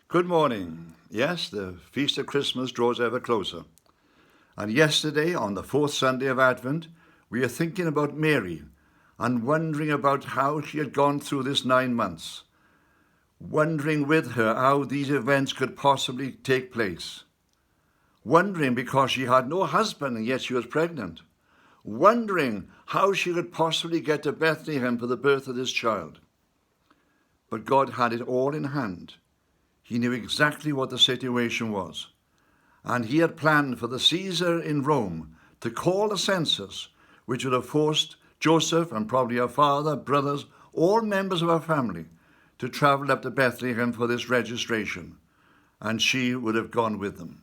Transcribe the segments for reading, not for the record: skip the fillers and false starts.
Good morning. Yes, the Feast of Christmas draws ever closer. And yesterday, on the fourth Sunday of Advent, we are thinking about Mary and wondering about how she had gone through this 9 months, wondering with her how these events could possibly take place, wondering because she had no husband and yet she was pregnant, wondering how she could possibly get to Bethlehem for the birth of this child. But God had it all in hand. He knew exactly what the situation was. And he had planned for the Caesar in Rome to call a census, which would have forced Joseph and probably her father, brothers, all members of her family, to travel up to Bethlehem for this registration. And she would have gone with them.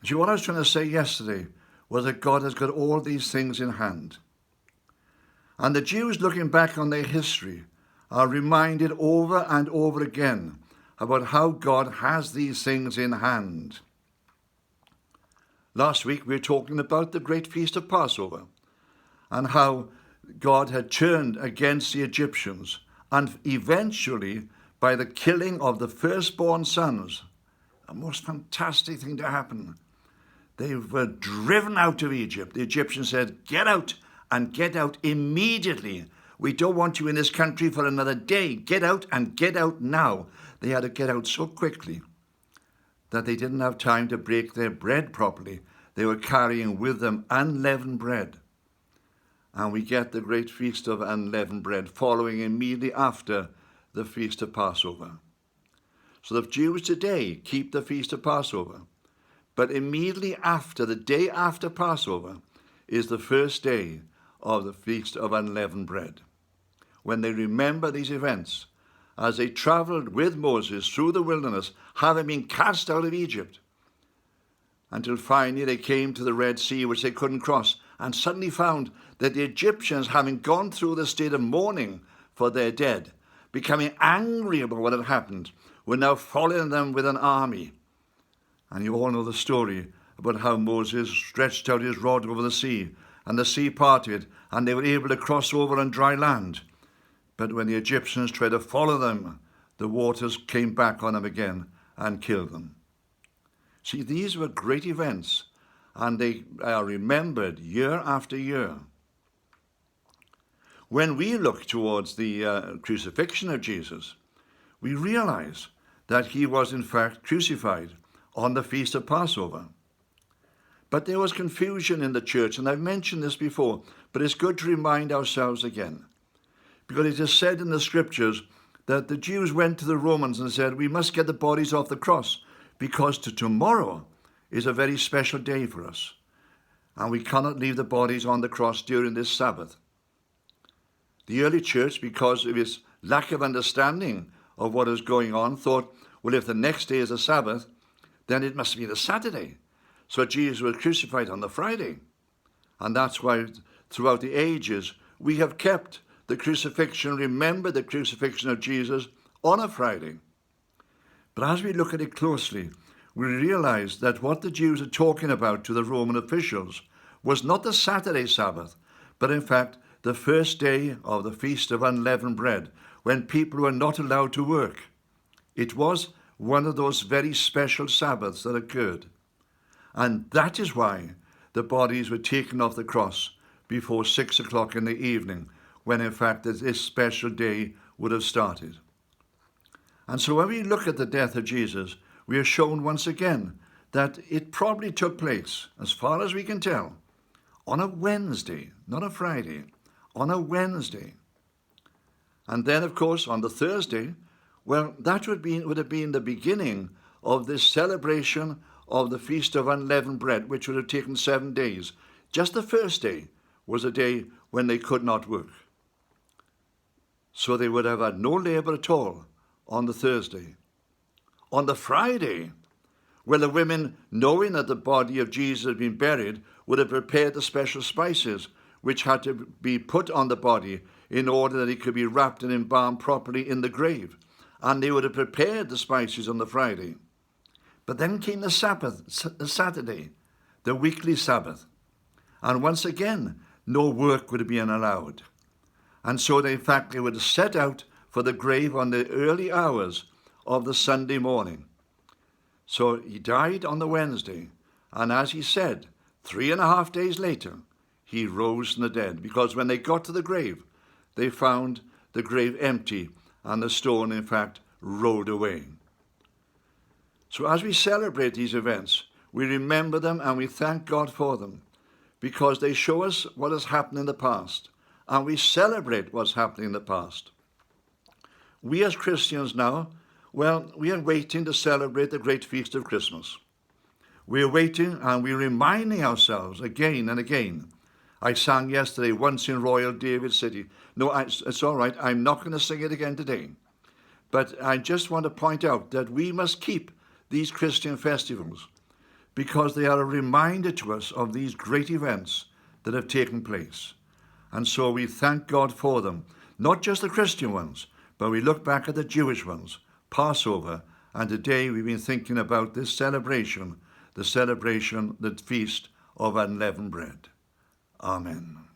See, what I was trying to say yesterday was that God has got all these things in hand. And the Jews, looking back on their history, are reminded over and over again about how God has these things in hand. Last week we were talking about the great Feast of Passover and how God had turned against the Egyptians and eventually by the killing of the firstborn sons, a most fantastic thing to happen. They were driven out of Egypt. The Egyptians said, "Get out and get out immediately. We don't want you in this country for another day. Get out and get out now." They had to get out so quickly that they didn't have time to break their bread properly. They were carrying with them unleavened bread. And we get the great Feast of Unleavened Bread following immediately after the Feast of Passover. So the Jews today keep the Feast of Passover. But immediately after, the day after Passover, is the first day of the Feast of Unleavened Bread, when they remember these events as they traveled with Moses through the wilderness, having been cast out of Egypt, until finally they came to the Red Sea, which they couldn't cross, and suddenly found that the Egyptians, having gone through the state of mourning for their dead, becoming angry about what had happened, were now following them with an army. And you all know the story about how Moses stretched out his rod over the sea, and the sea parted, and they were able to cross over on dry land. But when the Egyptians tried to follow them, the waters came back on them again and killed them. See, these were great events, and they are remembered year after year. When we look towards the crucifixion of Jesus, we realize that he was in fact crucified on the Feast of Passover. But there was confusion in the church, and I've mentioned this before, but it's good to remind ourselves again. Because it is said in the scriptures that the Jews went to the Romans and said, "We must get the bodies off the cross, because tomorrow is a very special day for us. And we cannot leave the bodies on the cross during this Sabbath." The early church, because of its lack of understanding of what is going on, thought, well, if the next day is a Sabbath, then it must be the Saturday. So Jesus was crucified on the Friday. And that's why throughout the ages we have kept the crucifixion, remember the crucifixion of Jesus on a Friday. But as we look at it closely, we realize that what the Jews are talking about to the Roman officials was not the Saturday Sabbath, but in fact the first day of the Feast of Unleavened Bread, when people were not allowed to work. It was one of those very special Sabbaths that occurred. And that is why the bodies were taken off the cross before 6 o'clock in the evening, when in fact this special day would have started. And so when we look at the death of Jesus, we are shown once again that it probably took place, as far as we can tell, on a Wednesday, not a Friday, on a Wednesday. And then, of course, on the Thursday, well, that would have been the beginning of this celebration of the Feast of Unleavened Bread, which would have taken 7 days. Just the first day was a day when they could not work. So they would have had no labor at all on the Thursday. On the Friday, well, the women, knowing that the body of Jesus had been buried, would have prepared the special spices which had to be put on the body in order that it could be wrapped and embalmed properly in the grave. And they would have prepared the spices on the Friday. But then came the Saturday, the weekly Sabbath. And once again, no work would have been allowed. And so they would have set out for the grave on the early hours of the Sunday morning. So he died on the Wednesday, and as he said, 3.5 days later, he rose from the dead, because when they got to the grave, they found the grave empty, and the stone, in fact, rolled away. So as we celebrate these events, we remember them and we thank God for them, because they show us what has happened in the past, and we celebrate what's happening in the past. We as Christians now, well, we are waiting to celebrate the great feast of Christmas. We are waiting and we're reminding ourselves again and again. I sang yesterday, Once in Royal David City. No, it's all right. I'm not going to sing it again today. But I just want to point out that we must keep these Christian festivals, because they are a reminder to us of these great events that have taken place. And so we thank God for them, not just the Christian ones, but we look back at the Jewish ones, Passover, and today we've been thinking about this celebration, the Feast of Unleavened Bread. Amen.